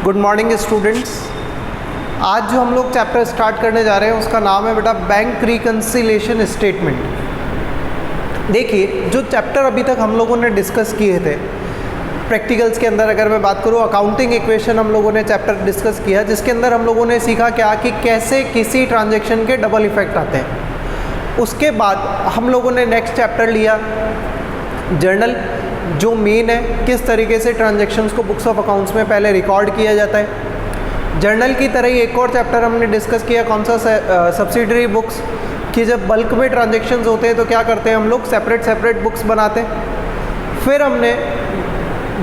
Good morning students. आज जो हम लोग चैप्टर स्टार्ट करने जा रहे हैं उसका नाम है बेटा बैंक रिकंसिलिएशन स्टेटमेंट। देखिए, जो चैप्टर अभी तक हम लोगों ने डिस्कस किए थे प्रैक्टिकल्स के अंदर, अगर मैं बात करूँ अकाउंटिंग इक्वेशन हम लोगों ने चैप्टर डिस्कस किया, जिसके अंदर हम लोगों ने सीखा क्या कि कैसे किसी ट्रांजैक्शन के डबल इफेक्ट आते हैं। उसके बाद हम लोगों ने नेक्स्ट चैप्टर लिया जर्नल, जो मेन है किस तरीके से ट्रांजैक्शंस को बुक्स ऑफ अकाउंट्स में पहले रिकॉर्ड किया जाता है। जर्नल की तरह ही एक और चैप्टर हमने डिस्कस किया, कौन सा, सब्सिडरी बुक्स, कि जब बल्क में ट्रांजैक्शंस होते हैं तो क्या करते हैं हम लोग, सेपरेट बुक्स बनाते हैं। फिर हमने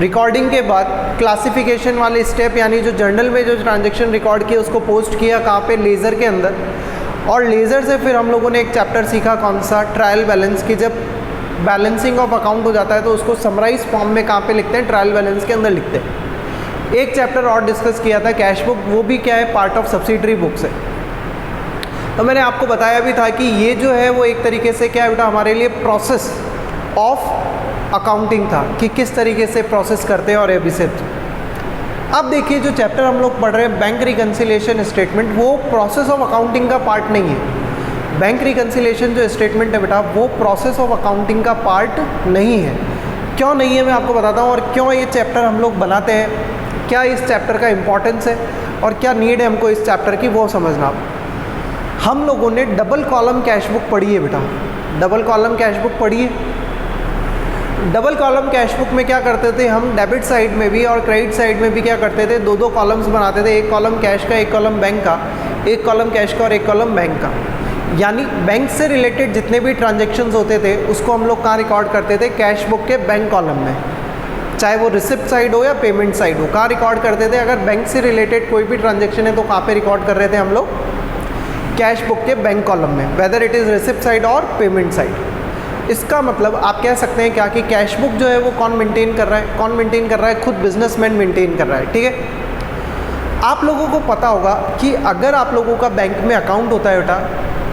रिकॉर्डिंग के बाद क्लासिफिकेशन वाले स्टेप, यानी जो जर्नल में जो ट्रांजैक्शन रिकॉर्ड किया उसको पोस्ट किया कहाँ पे, लेज़र के अंदर। और लेज़र से फिर हम लोगों ने एक चैप्टर सीखा, कौन सा, ट्रायल बैलेंस, की जब बैलेंसिंग ऑफ अकाउंट हो जाता है तो उसको समराइज फॉर्म में कहाँ पे लिखते हैं, ट्रायल बैलेंस के अंदर लिखते हैं। एक चैप्टर और डिस्कस किया था कैश बुक, वो भी क्या है, पार्ट ऑफ सब्सिडरी बुक्स है। तो मैंने आपको बताया भी था कि ये जो है वो एक तरीके से क्या है बेटा, हमारे लिए प्रोसेस ऑफ अकाउंटिंग था कि किस तरीके से प्रोसेस करते हैं और ए बी से। अब देखिए, जो चैप्टर हम लोग पढ़ रहे हैं बैंक रिकंसिलिएशन स्टेटमेंट, वो प्रोसेस ऑफ अकाउंटिंग का पार्ट नहीं है। बैंक रिकंसिलिएशन जो स्टेटमेंट है बेटा, वो प्रोसेस ऑफ अकाउंटिंग का पार्ट नहीं है। क्यों नहीं है मैं आपको बताता हूँ, और क्यों ये चैप्टर हम लोग बनाते हैं, क्या इस चैप्टर का इम्पोर्टेंस है और क्या नीड है हमको इस चैप्टर की, वो समझना। हम लोगों ने डबल कॉलम कैश बुक पढ़ी है बेटा, डबल कॉलम कैश बुक पढ़ी है। डबल कॉलम कैश बुक में क्या करते थे हम, डेबिट साइड में भी और क्रेडिट साइड में भी क्या करते थे, दो कॉलम्स बनाते थे, एक कॉलम कैश का, एक कॉलम बैंक का, एक कॉलम कैश का और एक कॉलम बैंक का। यानी बैंक से रिलेटेड जितने भी ट्रांजैक्शंस होते थे उसको हम लोग कहाँ रिकॉर्ड करते थे, कैश बुक के बैंक कॉलम में। चाहे वो रिसिप्ट साइड हो या पेमेंट साइड हो, कहाँ रिकॉर्ड करते थे। अगर बैंक से रिलेटेड कोई भी ट्रांजैक्शन है तो कहाँ पे रिकॉर्ड कर रहे थे हम लोग, कैश बुक के बैंक कॉलम में, whether it is receipt side और पेमेंट साइड। इसका मतलब आप कह सकते हैं क्या कि कैश बुक जो है वो कौन मेंटेन कर रहा है, कौन मेंटेन कर रहा है, खुद बिजनेसमैन मेंटेन कर रहा है। ठीक है, आप लोगों को पता होगा कि अगर आप लोगों का बैंक में अकाउंट होता है बेटा,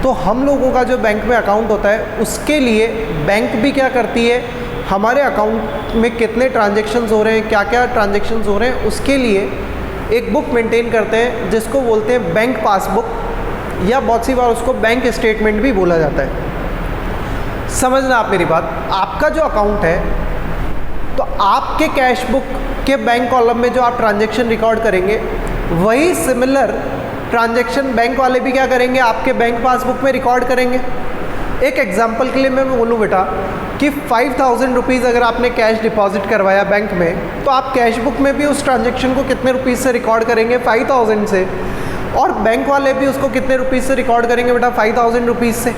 तो हम लोगों का जो बैंक में अकाउंट होता है उसके लिए बैंक भी क्या करती है, हमारे अकाउंट में कितने ट्रांजैक्शंस हो रहे हैं, क्या क्या ट्रांजैक्शंस हो रहे हैं, उसके लिए एक बुक मेंटेन करते हैं जिसको बोलते हैं बैंक पासबुक, या बहुत सी बार उसको बैंक स्टेटमेंट भी बोला जाता है। समझना आप मेरी बात, आपका जो अकाउंट है तो आपके कैश बुक के बैंक कॉलम में जो आप ट्रांजैक्शन रिकॉर्ड करेंगे, वही सिमिलर ट्रांजैक्शन बैंक वाले भी क्या करेंगे, आपके बैंक पासबुक में रिकॉर्ड करेंगे। एक एग्जांपल के लिए मैं बोलूँ बेटा कि 5000 रुपीज़ अगर आपने कैश डिपॉजिट करवाया बैंक में, तो आप कैश बुक में भी उस ट्रांजैक्शन को कितने रुपीज़ से रिकॉर्ड करेंगे, 5000 से, और बैंक वाले भी उसको कितने रुपीज़ से रिकॉर्ड करेंगे बेटा, 5000 रुपीज़ से।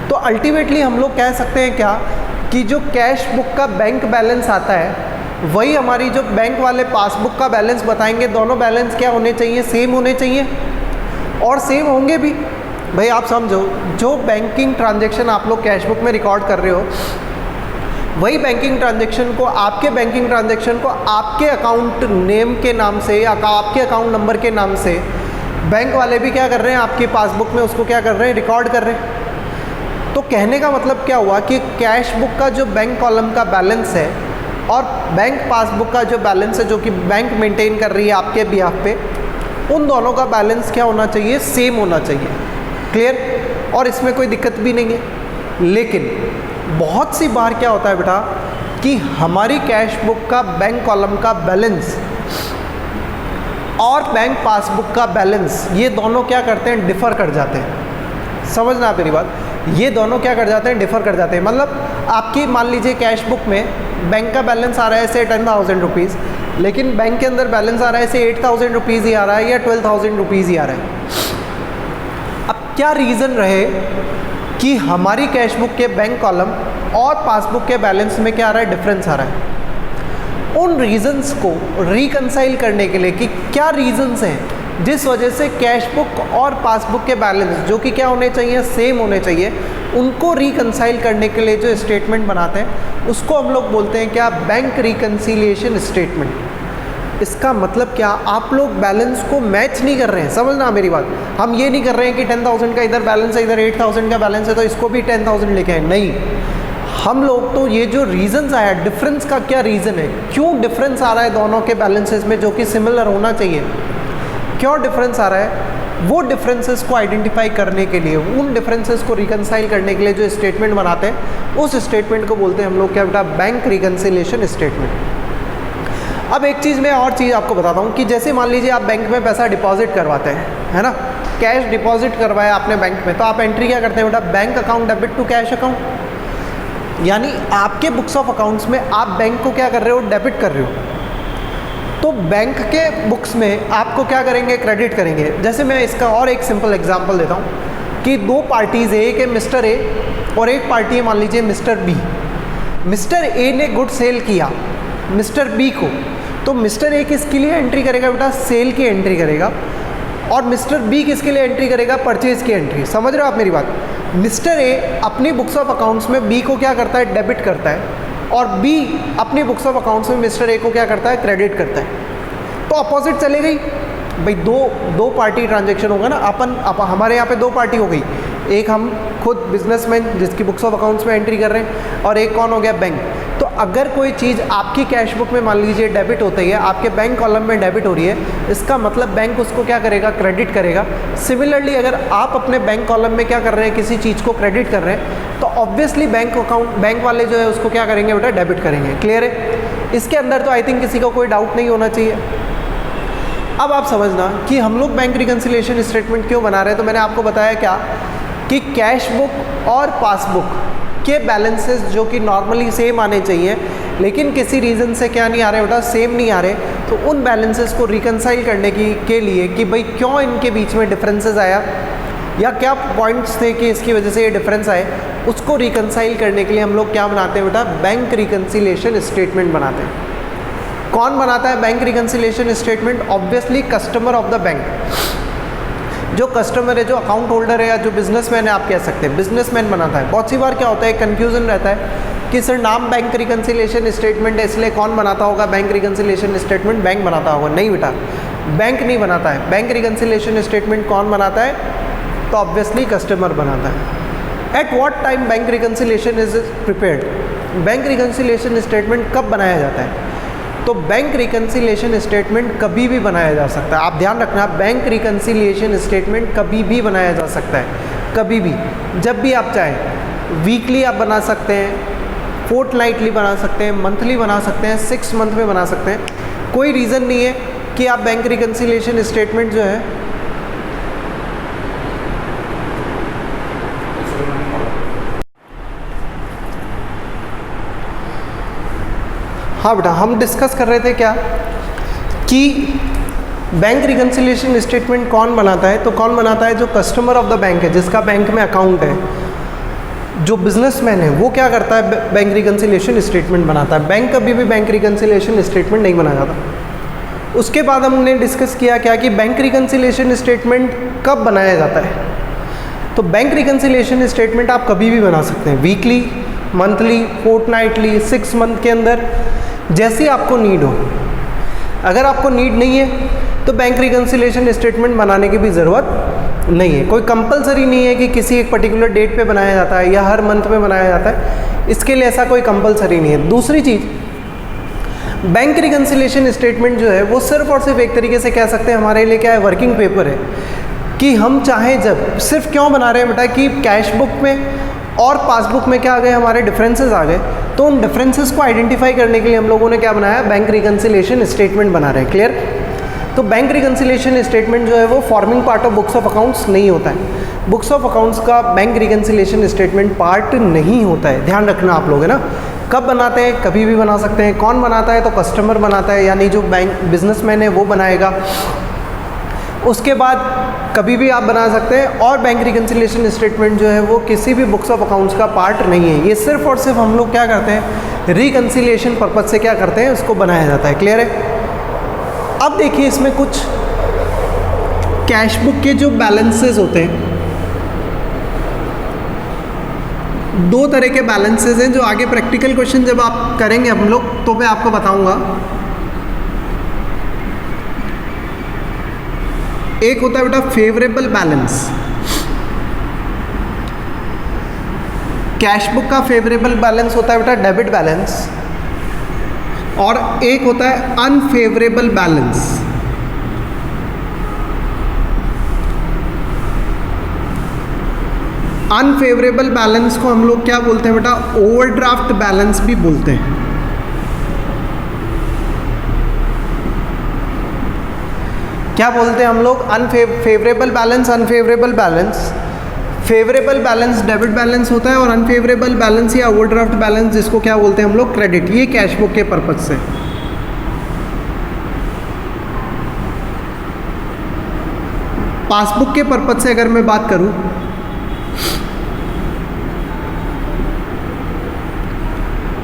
तो अल्टीमेटली हम लोग कह सकते हैं क्या कि जो कैश बुक का बैंक बैलेंस आता है वही हमारी जो बैंक वाले पासबुक का बैलेंस बताएंगे। दोनों बैलेंस क्या होने चाहिए, सेम होने चाहिए, और सेम होंगे भी। भाई आप समझो, जो बैंकिंग ट्रांजैक्शन आप लोग कैश बुक में रिकॉर्ड कर रहे हो, वही बैंकिंग ट्रांजैक्शन को, आपके बैंकिंग ट्रांजैक्शन को आपके अकाउंट नेम के नाम से या आपके अकाउंट नंबर के नाम से बैंक वाले भी क्या कर रहे हैं, आपकी पासबुक में उसको क्या कर रहे हैं, रिकॉर्ड कर रहे हैं। तो कहने का मतलब क्या हुआ कि कैश बुक का जो बैंक कॉलम का बैलेंस है और बैंक पासबुक का जो बैलेंस है, जो कि बैंक मेंटेन कर रही है आपके बिहाफ पे, उन दोनों का बैलेंस क्या होना चाहिए, सेम होना चाहिए। क्लियर, और इसमें कोई दिक्कत भी नहीं है। लेकिन बहुत सी बार क्या होता है बेटा कि हमारी कैश बुक का बैंक कॉलम का बैलेंस और बैंक पासबुक का बैलेंस, ये दोनों क्या करते हैं, डिफ़र कर जाते हैं। समझना आप मेरी बात, ये दोनों क्या कर जाते हैं, डिफ़र कर जाते हैं। मतलब आपकी मान लीजिए कैश बुक में बैंक का बैलेंस आ रहा है से 10,000 रुपीज़, लेकिन बैंक के अंदर बैलेंस आ रहा है से 8,000 रुपीज़ ही आ रहा है या 12,000 रुपीज़ ही आ रहा है। अब क्या रीज़न रहे कि हमारी कैश बुक के बैंक कॉलम और पासबुक के बैलेंस में क्या आ रहा है, डिफरेंस आ रहा है। उन रीज़न्स को रिकंसाइल करने के लिए कि क्या रीज़न्स हैं जिस वजह से कैश बुक और पासबुक के बैलेंस जो कि क्या होने चाहिए, सेम होने चाहिए, उनको रिकंसाइल करने के लिए जो स्टेटमेंट बनाते हैं उसको हम लोग बोलते हैं क्या, बैंक रिकंसिलिएशन स्टेटमेंट। इसका मतलब क्या, आप लोग बैलेंस को मैच नहीं कर रहे हैं। समझना मेरी बात, हम ये नहीं कर रहे हैं कि 10,000 का इधर बैलेंस है, इधर 8,000 का बैलेंस है तो इसको भी 10,000 लेके आए, नहीं। हम लोग तो ये जो रीजंस आया, डिफरेंस का क्या रीज़न है, क्यों डिफरेंस आ रहा है दोनों के बैलेंसेस में जो कि सिमिलर होना चाहिए, क्यों डिफरेंस आ रहा है, वो डिफरेंसेस को आइडेंटिफाई करने के लिए, उन डिफरेंसेस को रिकंसाइल करने के लिए जो स्टेटमेंट बनाते हैं, उस स्टेटमेंट को बोलते हैं हम लोग क्या बेटा, बैंक रिकंसिलिएशन स्टेटमेंट। अब एक चीज़ मैं और चीज़ आपको बताता हूँ कि जैसे मान लीजिए आप बैंक में पैसा डिपॉजिट करवाते हैं, है ना, कैश डिपॉजिट करवाया आपने बैंक में, तो आप एंट्री क्या करते हैं बेटा, bank account debit to cash account, यानी आपके बुक्स ऑफ अकाउंट्स में आप बैंक को क्या कर रहे हो, डेबिट कर रहे हो। तो बैंक के बुक्स में आपको क्या करेंगे, क्रेडिट करेंगे। जैसे मैं इसका और एक सिंपल एग्जांपल देता हूँ कि दो पार्टीज़ है, एक है मिस्टर ए और एक पार्टी है मान लीजिए मिस्टर बी। मिस्टर ए ने गुड सेल किया मिस्टर बी को, तो मिस्टर ए किसके लिए एंट्री करेगा बेटा, सेल की एंट्री करेगा, और मिस्टर बी किसके लिए एंट्री करेगा, परचेज की एंट्री। समझ रहे हो आप मेरी बात। मिस्टर ए अपनी बुक्स ऑफ अकाउंट्स में बी को क्या करता है, डेबिट करता है, और बी अपनी बुक्स ऑफ अकाउंट्स में मिस्टर ए को क्या करता है, क्रेडिट करता है। तो अपोजिट चले गई भाई, दो पार्टी ट्रांजैक्शन होगा ना। हमारे यहाँ पे दो पार्टी हो गई, एक हम खुद बिजनेसमैन जिसकी बुक्स ऑफ अकाउंट्स में एंट्री कर रहे हैं, और एक कौन हो गया, बैंक। तो अगर कोई चीज़ आपकी कैश बुक में मान लीजिए डेबिट होती है, आपके बैंक कॉलम में डेबिट हो रही है, इसका मतलब बैंक उसको क्या करेगा, क्रेडिट करेगा। सिमिलरली अगर आप अपने बैंक कॉलम में क्या कर रहे हैं, किसी चीज़ को क्रेडिट कर रहे हैं, तो ऑब्वियसली बैंक वाले जो है उसको क्या करेंगे बेटा, डेबिट करेंगे। क्लियर है। इसके अंदर तो आई थिंक किसी को कोई डाउट नहीं होना चाहिए। अब आप समझना कि हम लोग बैंक रिकंसिलिएशन स्टेटमेंट क्यों बना रहे हैं। तो मैंने आपको बताया क्या कि कैश बुक और पासबुक के बैलेंसेस जो कि नॉर्मली सेम आने चाहिए, लेकिन किसी रीज़न से क्या नहीं आ रहे बेटा, सेम नहीं आ रहे। तो उन बैलेंसेस को रिकंसाइल करने के लिए कि भाई क्यों इनके बीच में डिफरेंसेस आया, या क्या पॉइंट्स थे कि इसकी वजह से ये डिफरेंस आए, उसको रिकंसाइल करने के लिए हम लोग क्या बनाते हैं बेटा, बैंक रिकंसिलिएशन स्टेटमेंट बनाते हैं। कौन बनाता है bank reconciliation statement? Obviously customer of the bank. जो कस्टमर है, जो अकाउंट होल्डर है, या जो बिजनेसमैन है, आप कह सकते हैं बिजनेसमैन बनाता है। बहुत सी बार क्या होता है, कन्फ्यूजन रहता है कि सर नाम बैंक रिकंसिलिएशन स्टेटमेंट है, इसलिए कौन बनाता होगा बैंक रिकंसिलिएशन स्टेटमेंट? बैंक बनाता होगा। नहीं बेटा, बैंक नहीं बनाता है। बैंक रिकंसिलिएशन स्टेटमेंट कौन बनाता है? तो ऑब्वियसली कस्टमर बनाता है। At what time bank reconciliation is prepared? Bank reconciliation statement कब बनाया जाता है? तो बैंक रिकंसिलिएशन स्टेटमेंट कभी भी बनाया जा सकता है। आप ध्यान रखना, बैंक रिकंसिलिएशन स्टेटमेंट कभी भी बनाया जा सकता है, कभी भी, जब भी आप चाहें। वीकली आप बना सकते हैं, फोर्टनाइटली बना सकते हैं, मंथली बना सकते हैं, 6 मंथ में बना सकते हैं। कोई रीज़न नहीं है कि आप बैंक रिकंसिलिएशन स्टेटमेंट जो है हाँ बेटा, हम डिस्कस कर रहे थे क्या कि बैंक रिकंसिलिएशन स्टेटमेंट कौन बनाता है? तो कौन बनाता है? जो कस्टमर ऑफ द बैंक है, जिसका बैंक में अकाउंट है। जो बिजनेसमैन है वो क्या करता है? बैंक रिकंसिलिएशन स्टेटमेंट बनाता है। बैंक कभी भी बैंक रिकंसिलिएशन स्टेटमेंट नहीं बनाया जाता। उसके बाद हमने डिस्कस किया क्या कि बैंक रिकंसिलिएशन स्टेटमेंट कब बनाया जाता है। तो बैंक रिकंसिलिएशन स्टेटमेंट आप कभी भी बना सकते हैं, वीकली, मंथली, फोर्टनाइटली, 6 मंथ के अंदर, जैसी आपको नीड हो। अगर आपको नीड नहीं है तो बैंक रिकंसिलिएशन स्टेटमेंट बनाने की भी ज़रूरत नहीं है। कोई कंपलसरी नहीं है कि किसी एक पर्टिकुलर डेट पे बनाया जाता है या हर मंथ में बनाया जाता है, इसके लिए ऐसा कोई कंपलसरी नहीं है। दूसरी चीज़, बैंक रिकंसिलिएशन स्टेटमेंट जो है वो सिर्फ और सिर्फ एक तरीके से कह सकते हैं हमारे लिए क्या है, वर्किंग पेपर है। कि हम चाहें जब, सिर्फ क्यों बना रहे हैं बेटा कि कैश बुक में और पासबुक में क्या आ गए, हमारे डिफरेंसेस आ गए, तो उन डिफरेंसेस को आइडेंटिफाई करने के लिए हम लोगों ने क्या बनाया, बैंक रिकंसिलिएशन स्टेटमेंट बना रहे हैं। क्लियर? तो बैंक रिकंसिलिएशन स्टेटमेंट जो है वो forming part of books of accounts नहीं होता है। बुक्स ऑफ अकाउंट्स का बैंक रिकंसिलिएशन स्टेटमेंट पार्ट नहीं होता है, ध्यान रखना आप लोग, है ना। कब बनाते हैं? कभी भी बना सकते हैं। कौन बनाता है? तो कस्टमर बनाता है, यानी जो बैंक बिजनेसमैन है वो बनाएगा। उसके बाद कभी भी आप बना सकते हैं। और बैंक रिकंसिलिएशन स्टेटमेंट जो है वो किसी भी बुक्स ऑफ अकाउंट्स का पार्ट नहीं है। ये सिर्फ और सिर्फ हम लोग क्या करते हैं, रिकंसिलिएशन पर्पज से क्या करते हैं, उसको बनाया जाता है। क्लियर है? अब देखिए इसमें कुछ कैश बुक के जो बैलेंसेस होते हैं, 2 तरह के बैलेंसेस हैं जो आगे प्रैक्टिकल क्वेश्चन जब आप करेंगे हम लोग तो मैं आपको बताऊंगा। एक होता है बेटा फेवरेबल बैलेंस। कैश बुक का फेवरेबल बैलेंस होता है बेटा डेबिट बैलेंस, और एक होता है अनफेवरेबल बैलेंस। अनफेवरेबल बैलेंस को हम लोग क्या बोलते हैं बेटा, ओवरड्राफ्ट बैलेंस भी बोलते हैं। क्या बोलते हैं हम लोग, favourable balance, unfavourable balance. Favourable balance debit balance होता है और अनफेवरेबल बैलेंस या ओवरड्राफ्ट बैलेंस जिसको क्या बोलते हैं हम लोग, क्रेडिट। ये कैश बुक के पर्पज से। पासबुक के पर्पज से अगर मैं बात करूं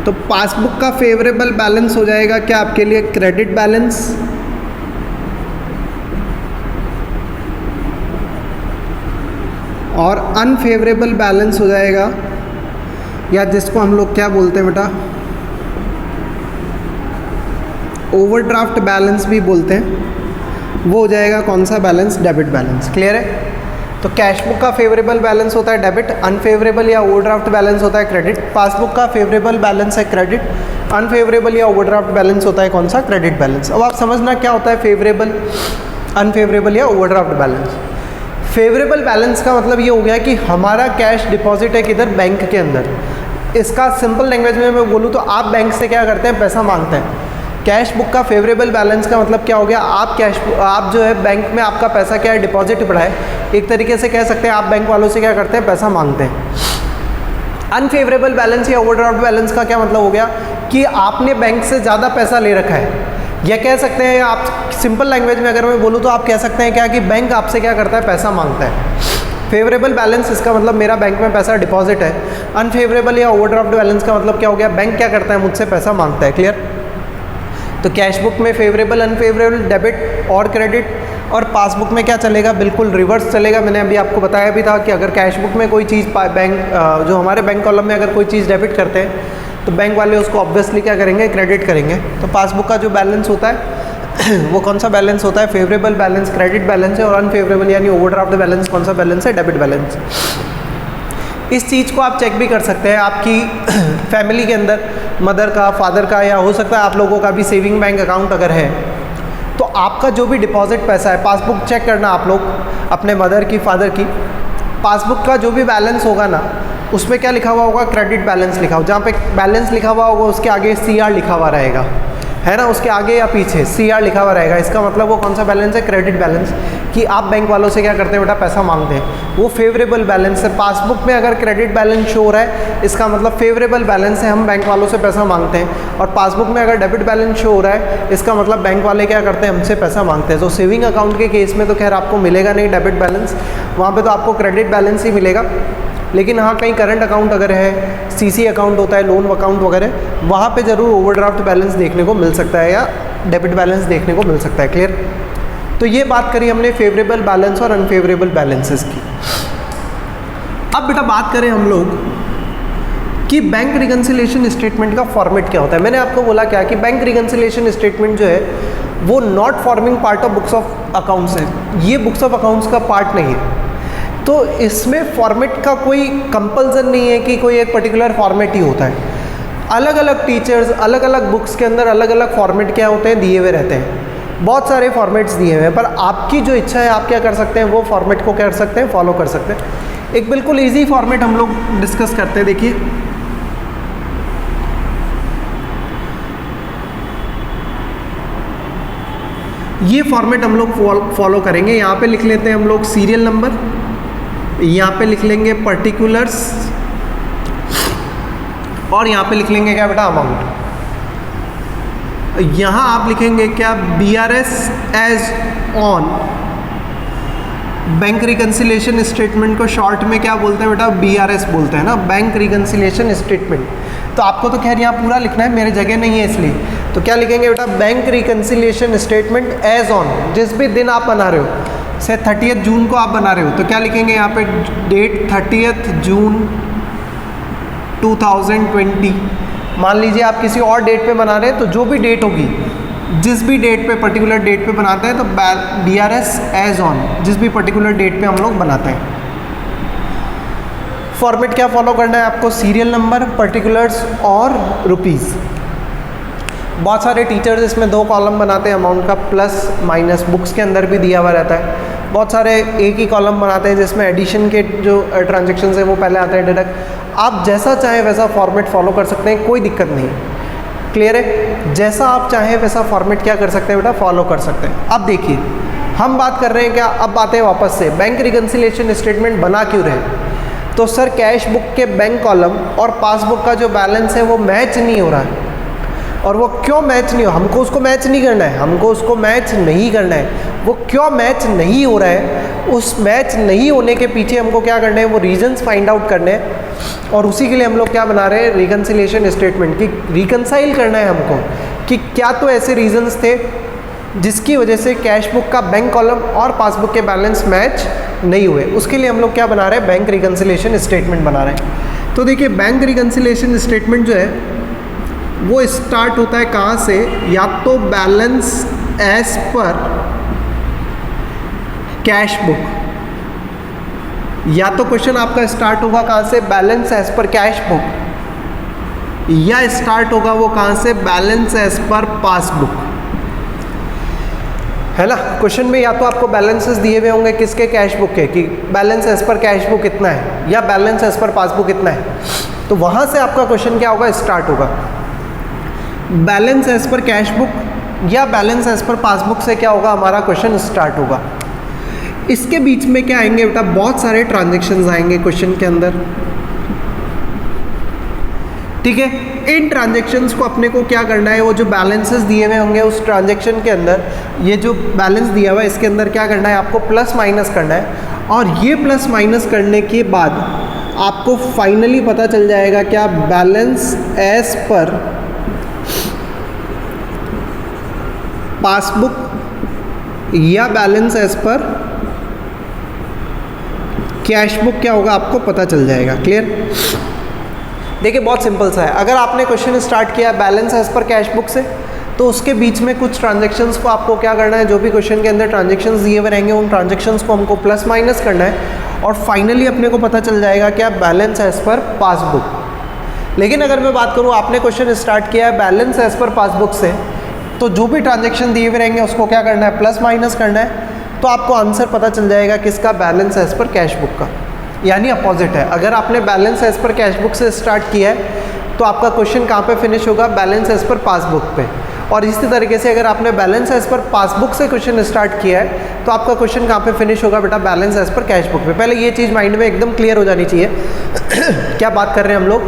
तो पासबुक का फेवरेबल बैलेंस हो जाएगा क्या आपके लिए, क्रेडिट बैलेंस। और अनफेवरेबल बैलेंस हो जाएगा, या जिसको हम लोग क्या बोलते हैं बेटा, ओवरड्राफ्ट बैलेंस भी बोलते हैं। वो हो जाएगा कौन सा बैलेंस, डेबिट बैलेंस। क्लियर है। तो कैश बुक का फेवरेबल बैलेंस होता है डेबिट, अनफेवरेबल या ओवरड्राफ्ट बैलेंस होता है क्रेडिट। पासबुक का फेवरेबल बैलेंस है क्रेडिट, अनफेवरेबल या ओवरड्राफ्ट बैलेंस होता है कौन सा, क्रेडिट बैलेंस। अब आप समझना क्या होता है फेवरेबल, अनफेवरेबल या ओवरड्राफ्ट बैलेंस। फेवरेबल बैलेंस का मतलब ये हो गया कि हमारा कैश डिपॉजिट है किधर, बैंक के अंदर। इसका सिंपल लैंग्वेज में मैं बोलूँ तो आप बैंक से क्या करते हैं, पैसा मांगते हैं। कैश बुक का फेवरेबल बैलेंस का मतलब क्या हो गया, आप जो है बैंक में आपका पैसा क्या है, डिपॉजिट पड़ा है। एक तरीके से कह सकते हैं आप बैंक वालों से क्या करते हैं, पैसा मांगते हैं। अनफेवरेबल बैलेंस या ओवरड्राफ्ट बैलेंस का क्या मतलब हो गया कि आपने बैंक से ज़्यादा पैसा ले रखा है, या कह सकते हैं आप सिंपल लैंग्वेज में अगर मैं बोलूँ तो आप कह सकते हैं क्या कि बैंक आपसे क्या करता है, पैसा मांगता है। फेवरेबल बैलेंस इसका मतलब मेरा बैंक में पैसा डिपॉजिट है। अनफेवरेबल या ओवरड्राफ्ट बैलेंस का मतलब क्या हो गया, बैंक क्या करता है, मुझसे पैसा मांगता है। क्लियर। तो कैश बुक में फेवरेबल, अनफेवरेबल, डेबिट और क्रेडिट, और पासबुक में क्या चलेगा, बिल्कुल रिवर्स चलेगा। मैंने अभी आपको बताया भी था कि अगर कैश बुक में कोई चीज़ बैंक जो हमारे बैंक कॉलम में अगर कोई चीज़ डेबिट करते हैं तो बैंक वाले उसको ऑब्वियसली क्या करेंगे, क्रेडिट करेंगे। तो पासबुक का जो बैलेंस होता है वो कौन सा बैलेंस होता है, फेवरेबल बैलेंस, क्रेडिट बैलेंस है। और अनफेवरेबल यानी ओवरड्राफ्ट बैलेंस कौन सा बैलेंस है, डेबिट बैलेंस। इस चीज़ को आप चेक भी कर सकते हैं आपकी फैमिली के अंदर, मदर का, फादर का, या हो सकता है आप लोगों का भी सेविंग बैंक अकाउंट अगर है तो आपका जो भी डिपॉजिट पैसा है, पासबुक चेक करना आप लोग अपने मदर की, फादर की। पासबुक का जो भी बैलेंस होगा ना, उसमें क्या लिखा हुआ होगा, क्रेडिट बैलेंस लिखा हो। जहाँ पे बैलेंस लिखा हुआ होगा उसके आगे CR लिखा हुआ रहेगा, है ना, उसके आगे या पीछे CR लिखा हुआ रहेगा। इसका मतलब वो कौन सा बैलेंस है, क्रेडिट बैलेंस, कि आप बैंक वालों से क्या करते हैं बेटा, पैसा मांगते हैं। वो फेवरेबल बैलेंस है। पासबुक में अगर क्रेडिट बैलेंस शो हो रहा है, इसका मतलब फेवरेबल बैलेंस है, हम बैंक वालों से पैसा मांगते हैं। और पासबुक में अगर डेबिट बैलेंस शो हो रहा है, इसका मतलब बैंक वाले क्या करते हैं, हमसे पैसा मांगते हैं। तो सेविंग अकाउंट के केस में तो खैर आपको मिलेगा नहीं डेबिट बैलेंस, वहाँ पर तो आपको क्रेडिट बैलेंस ही मिलेगा। लेकिन हाँ, कहीं करंट अकाउंट अगर है, CC अकाउंट होता है, लोन अकाउंट वगैरह, वहाँ पे ज़रूर ओवरड्राफ्ट बैलेंस देखने को मिल सकता है या डेबिट बैलेंस देखने को मिल सकता है। क्लियर। तो ये बात करी हमने फेवरेबल बैलेंस और अनफेवरेबल बैलेंसेस की। अब बेटा बात करें हम लोग कि बैंक रिकन्सिलिएशन स्टेटमेंट का फॉर्मेट क्या होता है। मैंने आपको बोला क्या कि बैंक रिकन्सिलिएशन स्टेटमेंट जो है वो not forming part of books of accounts है, ये बुक्स ऑफ अकाउंट्स का पार्ट नहीं है। तो इसमें फॉर्मेट का कोई कंपल्सन नहीं है कि कोई एक पर्टिकुलर फॉर्मेट ही होता है। अलग अलग टीचर्स अलग अलग बुक्स के अंदर अलग अलग फॉर्मेट क्या होते हैं, दिए हुए रहते हैं। बहुत सारे फॉर्मेट्स दिए हुए हैं, पर आपकी जो इच्छा है आप क्या कर सकते हैं, वो फॉर्मेट को कर सकते हैं, फॉलो कर सकते हैं। एक बिल्कुल ईजी फॉर्मेट हम लोग डिस्कस करते हैं। देखिए, ये फॉर्मेट हम लोग फॉलो करेंगे। यहाँ पे लिख लेते हैं हम लोग सीरियल नंबर, यहाँ पे लिख लेंगे पर्टिकुलर्स, और यहाँ पे लिख लेंगे क्या बेटा, अमाउंट। यहाँ आप लिखेंगे क्या, BRS as on. Bank reconciliation statement को शॉर्ट में क्या बोलते हैं बेटा, BRS बोलते हैं ना, बैंक रिकन्सिलिएशन स्टेटमेंट। तो आपको तो खैर यहाँ पूरा लिखना है, मेरी जगह नहीं है इसलिए। तो क्या लिखेंगे बेटा, bank reconciliation statement as on. जिस भी दिन आप बना रहे हो, से 30 जून को आप बना रहे हो, तो क्या लिखेंगे यहाँ पे, डेट 30 जून 2020। मान लीजिए आप किसी और डेट पे बना रहे हैं, तो जो भी डेट होगी, जिस भी डेट पे, पर्टिकुलर डेट पे बनाते हैं, तो BRS एज ऑन, जिस भी पर्टिकुलर डेट पे हम लोग बनाते हैं। फॉर्मेट क्या फॉलो करना है आपको, सीरियल नंबर, पर्टिकुलर्स और रुपीज़। बहुत सारे टीचर्स इसमें 2 कॉलम बनाते हैं अमाउंट का, प्लस माइनस, बुक्स के अंदर भी दिया हुआ रहता है। बहुत सारे एक ही कॉलम बनाते हैं जिसमें एडिशन के जो ट्रांजेक्शन हैं वो पहले आते हैं, डिडक्ट। आप जैसा चाहें वैसा फॉर्मेट फॉलो कर सकते हैं, कोई दिक्कत नहीं। क्लियर है? जैसा आप चाहें वैसा फॉर्मेट क्या कर सकते हैं बेटा, फॉलो कर सकते हैं। अब देखिए हम बात कर रहे हैं क्या, अब आते हैं वापस से बैंक रिकन्सिलिएशन स्टेटमेंट बना क्यों रहे। तो सर कैश बुक के बैंक कॉलम और पासबुक का जो बैलेंस है वो मैच नहीं हो रहा है। और वो क्यों मैच नहीं हो, हमको उसको मैच नहीं करना है, हमको उसको मैच नहीं करना है। वो क्यों मैच नहीं हो रहा है, उस मैच नहीं होने के पीछे हमको क्या करना है, वो रीजंस फाइंड आउट करने हैं। और उसी के लिए हम लोग क्या बना रहे हैं, रिकन्सिलिएशन स्टेटमेंट की रिकन्साइल करना है हमको कि क्या तो ऐसे रीजंस थे जिसकी वजह से कैश बुक का बैंक कॉलम और पासबुक के बैलेंस मैच नहीं हुए। उसके लिए हम लोग क्या बना रहे हैं, बैंक रिकन्सिलिएशन स्टेटमेंट बना रहे हैं। तो देखिए बैंक रिकन्सिलिएशन स्टेटमेंट जो है वो स्टार्ट होता है कहाँ से, या तो balance as per cash book, या तो क्वेश्चन आपका स्टार्ट होगा कहाँ से, balance as per cash book, या स्टार्ट होगा वो कहाँ से, बैलेंस एज पर पासबुक, है ना। क्वेश्चन में या तो आपको बैलेंसेस दिए हुए होंगे किसके, कैश बुक के, कि balance as per cash book कितना है या बैलेंस एज पर पासबुक कितना है। तो वहाँ से आपका क्वेश्चन क्या होगा, स्टार्ट होगा। Balance as per cash book या बैलेंस एज पर पासबुक से क्या होगा, हमारा क्वेश्चन स्टार्ट होगा। इसके बीच में क्या आएंगे बेटा, बहुत सारे ट्रांजैक्शंस आएंगे क्वेश्चन के अंदर, ठीक है। इन ट्रांजैक्शंस को अपने को क्या करना है, वो जो बैलेंसेस दिए हुए होंगे उस ट्रांजैक्शन के अंदर, ये जो बैलेंस दिया हुआ है इसके अंदर क्या करना है, आपको प्लस माइनस करना है। और ये प्लस माइनस करने के बाद आपको फाइनली पता चल जाएगा क्या, बैलेंस एज पर पासबुक या balance as per cash book क्या होगा, आपको पता चल जाएगा। क्लियर? देखिए बहुत सिंपल सा है। अगर आपने क्वेश्चन स्टार्ट किया balance as per cash book से, तो उसके बीच में कुछ ट्रांजैक्शंस को आपको क्या करना है, जो भी क्वेश्चन के अंदर ट्रांजैक्शंस दिए हुए रहेंगे उन ट्रांजैक्शंस को हमको प्लस माइनस करना है और फाइनली अपने को पता चल जाएगा क्या, बैलेंस एज पर पासबुक। लेकिन अगर मैं बात करूँ आपने क्वेश्चन स्टार्ट किया है बैलेंस एज पर पासबुक से, तो जो भी ट्रांजैक्शन दिए हुए रहेंगे उसको क्या करना है, प्लस माइनस करना है। तो आपको आंसर पता चल जाएगा किसका, balance as per cash book का। यानी अपोजिट है, अगर आपने balance as per cash book से स्टार्ट किया है तो आपका क्वेश्चन कहाँ पे फिनिश होगा, बैलेंस एज पर पासबुक पे। और इसी तरीके से अगर आपने बैलेंस एज पर पासबुक से क्वेश्चन स्टार्ट किया है तो आपका क्वेश्चन कहाँ पे फिनिश होगा बेटा, balance as per cash book पे। पहले ये चीज़ माइंड में एकदम क्लियर हो जानी चाहिए क्या बात कर रहे हैं हम लोग,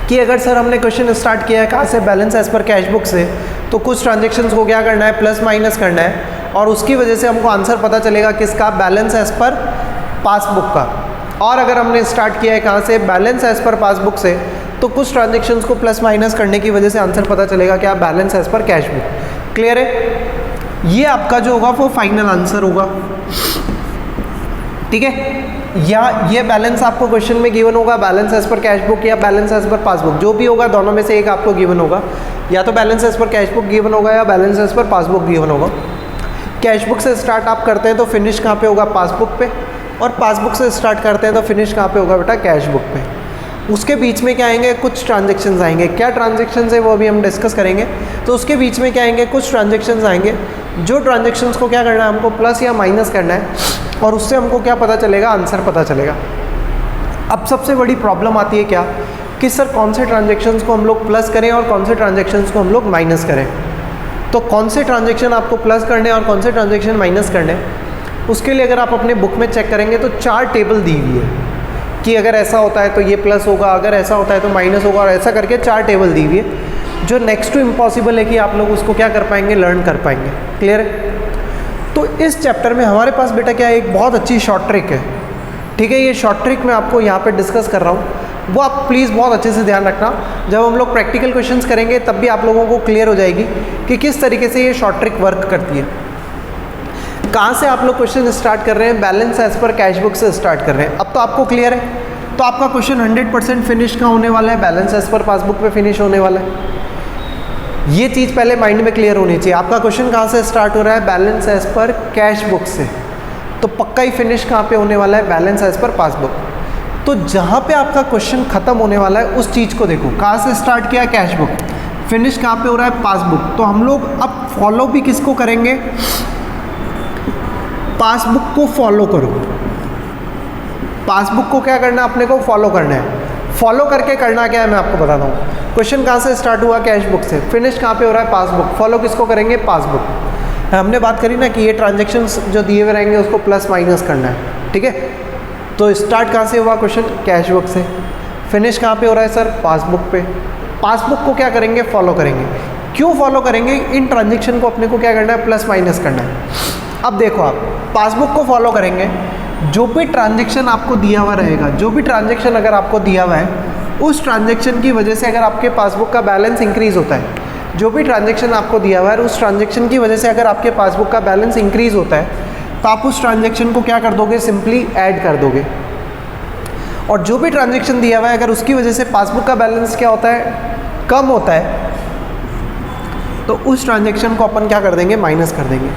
कि अगर सर हमने क्वेश्चन स्टार्ट किया है कहाँ से, balance as per cash book से, तो कुछ ट्रांजेक्शन्स को क्या करना है, प्लस माइनस करना है और उसकी वजह से हमको आंसर पता चलेगा किसका, बैलेंस एज पर पासबुक का। और अगर हमने स्टार्ट किया है कहाँ से, बैलेंस एज पर पासबुक से, तो कुछ ट्रांजेक्शन्स को प्लस माइनस करने की वजह से आंसर पता चलेगा क्या, balance as per cash book. Clear है? ये आपका जो होगा वो फाइनल आंसर होगा, ठीक है। या ये बैलेंस आपको क्वेश्चन में गिवन होगा, balance as per cash book या बैलेंस एज पर पासबुक, जो भी होगा दोनों में से एक आपको गिवन होगा। या तो balance as per cash book given होगा या balance as per passbook given होगा। कैश बुक से स्टार्ट आप करते हैं तो फिनिश कहाँ पे होगा, पासबुक पे, और पासबुक से स्टार्ट करते हैं तो फिनिश कहाँ पे होगा बेटा, कैश बुक पे। उसके बीच में क्या आएंगे, कुछ ट्रांजेक्शन्स आएंगे। क्या ट्रांजेक्शन्स है वो अभी हम डिस्कस करेंगे। तो उसके बीच में क्या आएंगे, कुछ ट्रांजेक्शन्स आएंगे, जो ट्रांजेक्शन्स को क्या करना है, हमको प्लस या माइनस करना है और उससे हमको क्या पता चलेगा, आंसर पता चलेगा। अब सबसे बड़ी प्रॉब्लम आती है क्या, कि सर कौन से ट्रांजेक्शन्स को हम लोग प्लस करें और कौन से ट्रांजेक्शन्स को हम लोग माइनस करें। तो कौन से ट्रांजेक्शन आपको प्लस करने और कौन से ट्रांजेक्शन माइनस करने, उसके लिए अगर आप अपने बुक में चेक करेंगे तो 4 टेबल दी हुई है कि अगर ऐसा होता है तो ये प्लस होगा, अगर ऐसा होता है तो माइनस होगा, और ऐसा करके 4 टेबल दी हुई है, जो नेक्स्ट टू इम्पॉसिबल है कि आप लोग उसको क्या कर पाएंगे, लर्न कर पाएंगे। क्लियर है? तो इस चैप्टर में हमारे पास बेटा क्या है, एक बहुत अच्छी शॉर्ट ट्रिक है, ठीक है। ये शॉर्ट ट्रिक मैं आपको यहाँ पे डिस्कस कर रहा हूँ, वो आप प्लीज़ बहुत अच्छे से ध्यान रखना। जब हम लोग प्रैक्टिकल क्वेश्चंस करेंगे तब भी आप लोगों को क्लियर हो जाएगी कि किस तरीके से ये शॉर्ट ट्रिक वर्क करती है। कहाँ से आप लोग क्वेश्चन स्टार्ट कर रहे हैं, balance as per cash book से स्टार्ट कर रहे हैं। अब तो आपको क्लियर है, तो आपका क्वेश्चन 100% फिनिश कहाँ होने वाला है, बैलेंस एज पर पासबुक पे फिनिश होने वाला है। ये चीज़ पहले माइंड में क्लियर होनी चाहिए। आपका क्वेश्चन कहाँ से स्टार्ट हो रहा है, balance as per cash book से, तो पक्का ही फिनिश कहाँ पे होने वाला है, बैलेंस एज पर पासबुक। तो जहाँ पे आपका क्वेश्चन खत्म होने वाला है उस चीज़ को देखो। कहाँ से स्टार्ट किया? Cash book. फिनिश कहाँ पे हो रहा है? पासबुक। तो हम लोग अब फॉलो भी किसको करेंगे? पासबुक को फॉलो करो। पासबुक को क्या करना है? अपने को फॉलो करना है। फॉलो करके करना क्या है मैं आपको बताता हूँ। क्वेश्चन कहाँ से स्टार्ट हुआ? कैश बुक से। फिनिश कहाँ पे हो रहा है? पासबुक। फॉलो किसको करेंगे? पासबुक। हमने बात करी ना कि ये ट्रांजेक्शन्स जो दिए हुए रहेंगे उसको प्लस माइनस करना है, ठीक है। तो स्टार्ट कहाँ से हुआ क्वेश्चन? कैश बुक से। फिनिश कहाँ पे हो रहा है सर? पासबुक पे। पासबुक को क्या करेंगे? फॉलो करेंगे। क्यों फॉलो करेंगे? इन ट्रांजेक्शन को अपने को क्या करना है? प्लस माइनस करना है। अब देखो आप पासबुक को फॉलो करेंगे, जो भी ट्रांजेक्शन आपको दिया हुआ रहेगा, जो भी ट्रांजेक्शन अगर आपको दिया हुआ है उस ट्रांजेक्शन की वजह से अगर आपके पासबुक का बैलेंस इंक्रीज़ होता है, जो भी ट्रांजेक्शन आपको दिया हुआ है उस ट्रांजेक्शन की वजह से अगर आपके पासबुक का बैलेंस इंक्रीज़ होता है तो आप उस ट्रांजेक्शन को क्या कर दोगे? सिंपली ऐड कर दोगे। और जो भी ट्रांजेक्शन दिया हुआ है अगर उसकी वजह से पासबुक का बैलेंस क्या होता है? कम होता है, तो उस ट्रांजेक्शन को अपन क्या कर देंगे? माइनस कर देंगे।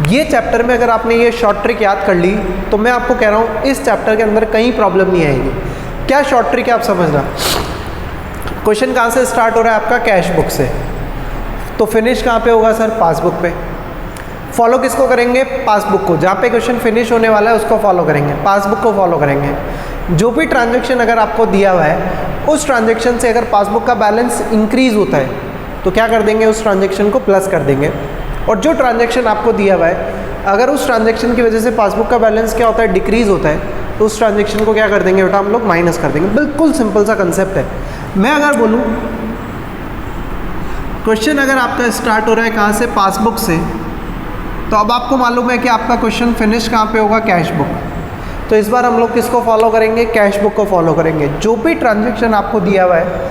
ये चैप्टर में अगर आपने ये शॉर्ट ट्रिक याद कर ली तो मैं आपको कह रहा हूँ इस चैप्टर के अंदर कहीं प्रॉब्लम नहीं आएगी। क्या शॉर्ट ट्रिक है आप समझना। क्वेश्चन कहाँ से स्टार्ट हो रहा है? आपका कैश बुक से। तो फिनिश कहाँ पे होगा सर? पासबुक पे। फॉलो किसको करेंगे? पासबुक को। जहाँ पे क्वेश्चन फिनिश होने वाला है उसको फॉलो करेंगे, पासबुक को फॉलो करेंगे। जो भी ट्रांजेक्शन अगर आपको दिया हुआ है उस ट्रांजेक्शन से अगर पासबुक का बैलेंस इंक्रीज़ होता है तो क्या कर देंगे? उस ट्रांजेक्शन को प्लस कर देंगे। और जो ट्रांजेक्शन आपको दिया हुआ है अगर उस ट्रांजेक्शन की वजह से पासबुक का बैलेंस क्या होता है? डिक्रीज़ होता है, तो उस ट्रांजेक्शन को क्या कर देंगे बेटा? हम लोग माइनस कर देंगे। बिल्कुल सिंपल सा कंसेप्ट है। मैं अगर बोलूँ क्वेश्चन अगर आपका स्टार्ट हो रहा है कहाँ से? पासबुक से, तो अब आपको मालूम है कि आपका क्वेश्चन फिनिश कहाँ पे होगा? Cash book. तो इस बार हम लोग किसको फॉलो करेंगे? कैश बुक को फॉलो करेंगे। जो भी ट्रांजेक्शन आपको दिया हुआ है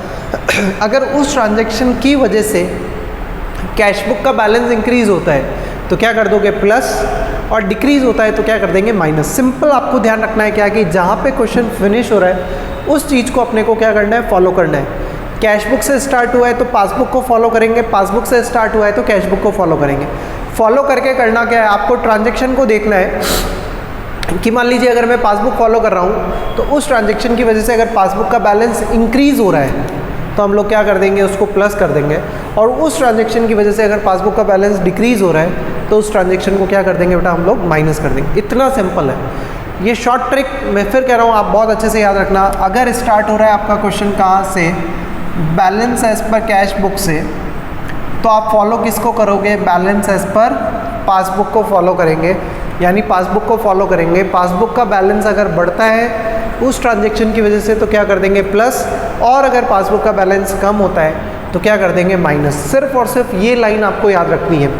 अगर उस ट्रांजेक्शन की वजह से कैश बुक का बैलेंस इंक्रीज़ होता है तो क्या कर दोगे? प्लस। और डिक्रीज़ होता है तो क्या कर देंगे? माइनस। सिंपल आपको ध्यान रखना है क्या कि जहाँ पे क्वेश्चन फिनिश हो रहा है उस चीज़ को अपने को क्या करना है? फॉलो करना है। कैश बुक से स्टार्ट हुआ है तो पासबुक को फॉलो करेंगे, पासबुक से स्टार्ट हुआ है तो कैश बुक को फॉलो करेंगे। फॉलो करके करना क्या है? आपको ट्रांजेक्शन को देखना है कि मान लीजिए अगर मैं पासबुक फॉलो कर रहा हूँ तो उस ट्रांजेक्शन की वजह से अगर पासबुक का बैलेंस इंक्रीज़ हो रहा है तो हम लोग क्या कर देंगे? उसको प्लस कर देंगे। और उस ट्रांजेक्शन की वजह से अगर पासबुक का बैलेंस डिक्रीज़ हो रहा है तो उस ट्रांजेक्शन को क्या कर देंगे बेटा? हम लोग माइनस कर देंगे। इतना सिंपल है ये शॉर्ट ट्रिक। मैं फिर कह रहा हूँ आप बहुत अच्छे से याद रखना। अगर स्टार्ट हो रहा है आपका क्वेश्चन कहाँ से? Balance as per cash book से, तो आप फॉलो किसको करोगे? बैलेंस एज पर पासबुक को फॉलो करेंगे। यानी पासबुक को फॉलो करेंगे। पासबुक का बैलेंस अगर बढ़ता है उस ट्रांजेक्शन की वजह से तो क्या कर देंगे? प्लस। और अगर पासबुक का बैलेंस कम होता है तो क्या कर देंगे? माइनस। सिर्फ और सिर्फ ये लाइन आपको याद रखनी है।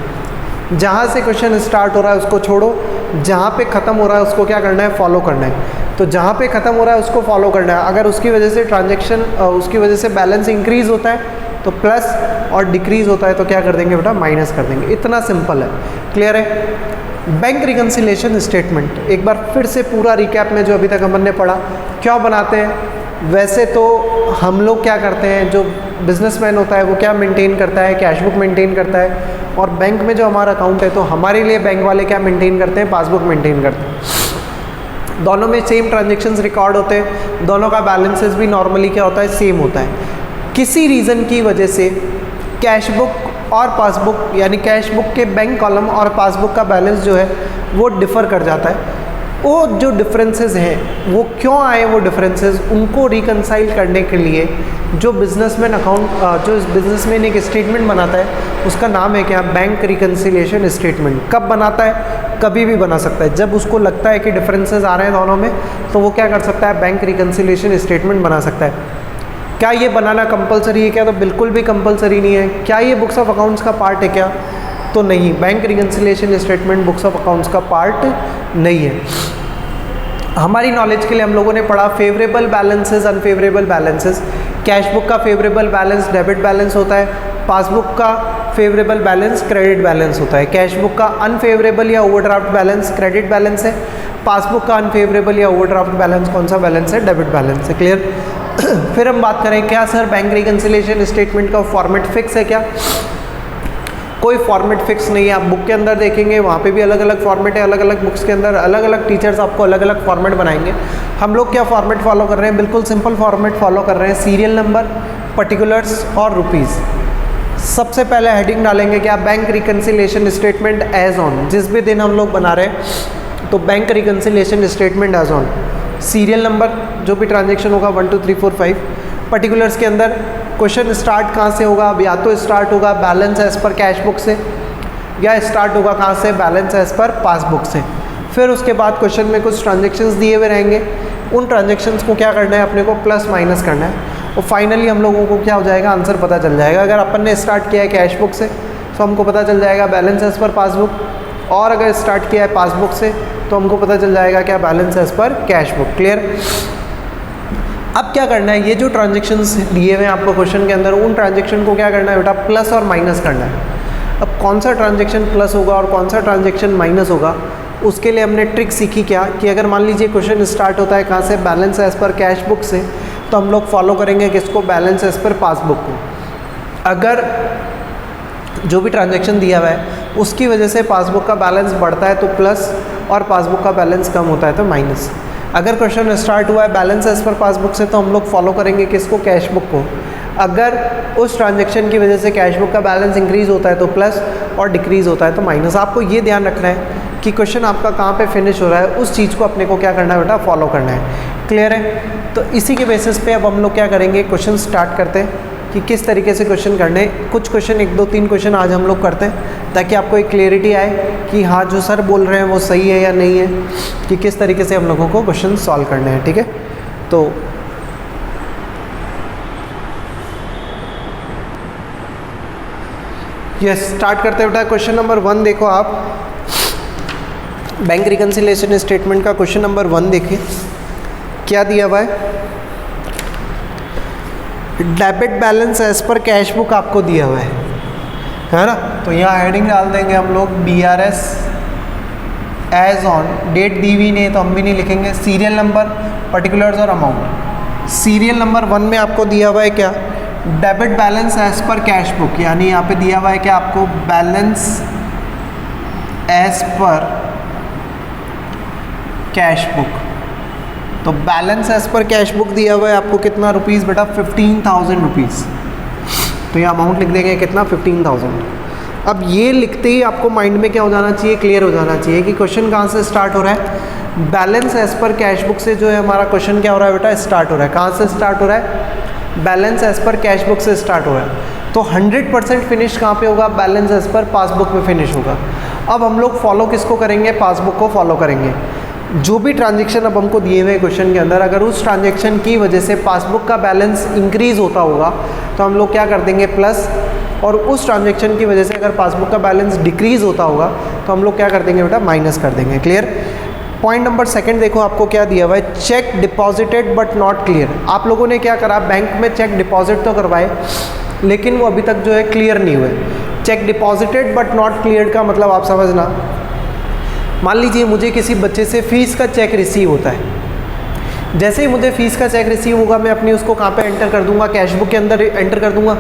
जहाँ से क्वेश्चन स्टार्ट हो रहा है उसको छोड़ो, जहाँ पे ख़त्म हो रहा है उसको क्या करना है? फॉलो करना है। तो जहाँ पे ख़त्म हो रहा है उसको फॉलो करना है। अगर उसकी वजह से ट्रांजेक्शन उसकी वजह से बैलेंस इंक्रीज़ होता है तो प्लस, और डिक्रीज़ होता है तो क्या कर देंगे बेटा? माइनस कर देंगे। इतना सिंपल है। क्लियर है? बैंक रिकन्सिलिएशन स्टेटमेंट एक बार फिर से पूरा रिकैप में जो अभी तक अपन ने पढ़ा, क्यों बनाते हैं? वैसे तो हम लोग क्या करते हैं, जो बिजनेसमैन होता है वो क्या मेंटेन करता है? कैश बुक मेंटेन करता है। और बैंक में जो हमारा अकाउंट है तो हमारे लिए बैंक वाले क्या मेंटेन करते हैं? पासबुक मेंटेन करते हैं। दोनों में सेम ट्रांजेक्शन्स रिकॉर्ड होते हैं, दोनों का बैलेंसेस भी नॉर्मली क्या होता है? सेम होता है। किसी रीज़न की वजह से कैश बुक और पासबुक यानी कैश बुक के बैंक कॉलम और पासबुक का बैलेंस जो है वो डिफ़र कर जाता है। वो जो डिफरेंसेस हैं वो क्यों आए? वो डिफरेंसेस उनको रिकंसाइल करने के लिए जो बिजनेसमैन अकाउंट जो बिजनेसमैन एक स्टेटमेंट बनाता है उसका नाम है क्या? Bank reconciliation statement. कब बनाता है? कभी भी बना सकता है। जब उसको लगता है कि डिफरेंसेस आ रहे हैं दोनों में तो वो क्या कर सकता है? बैंक रिकंसिलिएशन स्टेटमेंट बना सकता है। क्या ये बनाना कंपलसरी है क्या? तो बिल्कुल भी कंपलसरी नहीं है। क्या ये बुक्स ऑफ अकाउंट्स का पार्ट है क्या? तो नहीं। Bank reconciliation statement books of accounts का पार्ट नहीं है। हमारी नॉलेज के लिए हम लोगों ने पढ़ा favourable balances, unfavourable balances. Cash book का फेवरेबल बैलेंस डेबिट बैलेंस होता है, पासबुक का फेवरेबल बैलेंस क्रेडिट बैलेंस होता है। कैश बुक का अनफेवरेबल या ओवरड्राफ्ट बैलेंस क्रेडिट बैलेंस है, पासबुक का अनफेवरेबल या ओवरड्राफ्ट बैलेंस कौन सा बैलेंस है? डेबिट बैलेंस है। क्लियर? फिर हम बात करें क्या सर बैंक रिकंसिलिएशन स्टेटमेंट का फॉर्मेट फिक्स है क्या? कोई फॉर्मेट फिक्स नहीं है। आप बुक के अंदर देखेंगे वहाँ पे भी अलग अलग फॉर्मेट है, अलग अलग बुक्स के अंदर अलग अलग टीचर्स आपको अलग अलग फॉर्मेट बनाएंगे। हम लोग क्या फॉर्मेट फॉलो कर रहे हैं, बिल्कुल सिंपल फॉर्मेट फॉलो कर रहे हैं, सीरियल नंबर, पर्टिकुलर्स और रुपीज़। सबसे पहले हेडिंग डालेंगे क्या, bank reconciliation statement as on. जिस भी दिन हम लोग बना रहे हैं तो bank reconciliation statement as on, serial number जो भी ट्रांजेक्शन होगा 1 2 3 4 5, पर्टिकुलर्स के अंदर क्वेश्चन स्टार्ट कहाँ से होगा, अब या तो स्टार्ट होगा balance as per cash book से, या स्टार्ट होगा कहाँ से, बैलेंस एज पर पासबुक से। फिर उसके बाद क्वेश्चन में कुछ ट्रांजेक्शन्स दिए हुए रहेंगे, उन ट्रांजेक्शन्स को क्या करना है, अपने को प्लस माइनस करना है, और फाइनली हम लोगों को क्या हो जाएगा, आंसर पता चल जाएगा। अगर अपन ने स्टार्ट किया है कैश बुक से तो हमको पता चल जाएगा बैलेंस एज पर पासबुक, और अगर स्टार्ट किया है पासबुक से तो हमको पता चल जाएगा क्या, balance as per cash book. Clear. अब क्या करना है, ये जो ट्रांजेक्शन्स दिए हुए हैं आपको क्वेश्चन के अंदर, उन ट्रांजेक्शन को क्या करना है बेटा, प्लस और माइनस करना है। अब कौन सा ट्रांजेक्शन प्लस होगा और कौन सा ट्रांजेक्शन माइनस होगा, उसके लिए हमने ट्रिक सीखी क्या, कि अगर मान लीजिए क्वेश्चन स्टार्ट होता है कहाँ से, balance as per cash book से, तो हम लोग फॉलो करेंगे किसको, बैलेंस एज पर पासबुक को। अगर जो भी ट्रांजेक्शन दिया हुआ है उसकी वजह से पासबुक का बैलेंस बढ़ता है तो प्लस, और पासबुक का बैलेंस कम होता है तो माइनस। अगर क्वेश्चन स्टार्ट हुआ है बैलेंस एज पर पासबुक से तो हम लोग फॉलो करेंगे किसको, कैश बुक को। अगर उस ट्रांजेक्शन की वजह से कैश बुक का बैलेंस इंक्रीज़ होता है तो प्लस, और डिक्रीज़ होता है तो माइनस। आपको ये ध्यान रखना है कि क्वेश्चन आपका कहाँ पे फिनिश हो रहा है, उस चीज़ को अपने को क्या करना है बेटा, फॉलो करना है। क्लियर है। तो इसी के बेसिस पे अब हम लोग क्या करेंगे, क्वेश्चन स्टार्ट करते हैं कि किस तरीके से क्वेश्चन करने हैं। कुछ क्वेश्चन 1 2 3 क्वेश्चन आज हम लोग करते हैं ताकि आपको एक क्लियरिटी आए कि हाँ जो सर बोल रहे हैं वो सही है या नहीं है, कि किस तरीके से हम लोगों को क्वेश्चन सॉल्व करने हैं। ठीक है, तो यस स्टार्ट करते हैं बेटा। क्वेश्चन नंबर 1 देखो आप, बैंक रिकन्सिलिएशन स्टेटमेंट का क्वेश्चन नंबर 1 देखिए क्या दिया हुआ है। Debit balance as per cash book आपको दिया हुआ है ना। तो यहाँ हेडिंग डाल देंगे हम लोग BRS एज ऑन, डेट दी हुई नहीं तो हम भी नहीं लिखेंगे, सीरियल नंबर, पर्टिकुलर्स और अमाउंट। सीरियल नंबर 1 में आपको दिया हुआ है क्या, debit balance as per cash book, यानी यहाँ पे दिया हुआ है क्या आपको, balance as per cash book. तो balance as per cash book दिया हुआ है आपको कितना रुपीज़ बेटा, 15,000 रुपीज़। तो ये अमाउंट लिख देंगे कितना, 15,000। अब ये लिखते ही आपको माइंड में क्या हो जाना चाहिए, क्लियर हो जाना चाहिए कि क्वेश्चन कहाँ से स्टार्ट हो रहा है, balance as per cash book से जो है हमारा क्वेश्चन क्या हो रहा है बेटा, स्टार्ट हो रहा है। कहाँ से स्टार्ट हो रहा है, balance as per cash book से स्टार्ट हो रहा है। तो 100% फिनिश कहाँ पे होगा, बैलेंस एज पर पासबुक में फिनिश होगा। अब हम लोग फॉलो किसको करेंगे, पासबुक को फॉलो करेंगे। जो भी ट्रांजेक्शन अब हमको दिए हुए क्वेश्चन के अंदर, अगर उस ट्रांजेक्शन की वजह से पासबुक का बैलेंस इंक्रीज़ होता होगा तो हम लोग क्या कर देंगे, प्लस, और उस ट्रांजेक्शन की वजह से अगर पासबुक का बैलेंस डिक्रीज़ होता होगा तो हम लोग क्या कर देंगे बेटा, माइनस कर देंगे। क्लियर। पॉइंट नंबर 2 देखो आपको क्या दिया हुआ है, check deposited but not clear. आप लोगों ने क्या करा, बैंक में चेक डिपॉजिट तो करवाए लेकिन वो अभी तक जो है क्लियर नहीं हुए। Check deposited but not clear का मतलब आप समझना, मान लीजिए मुझे किसी बच्चे से फ़ीस का चेक रिसीव होता है। जैसे ही मुझे फ़ीस का चेक रिसीव होगा मैं अपनी उसको कहाँ पे एंटर कर दूंगा, कैश बुक के अंदर एंटर कर दूंगा।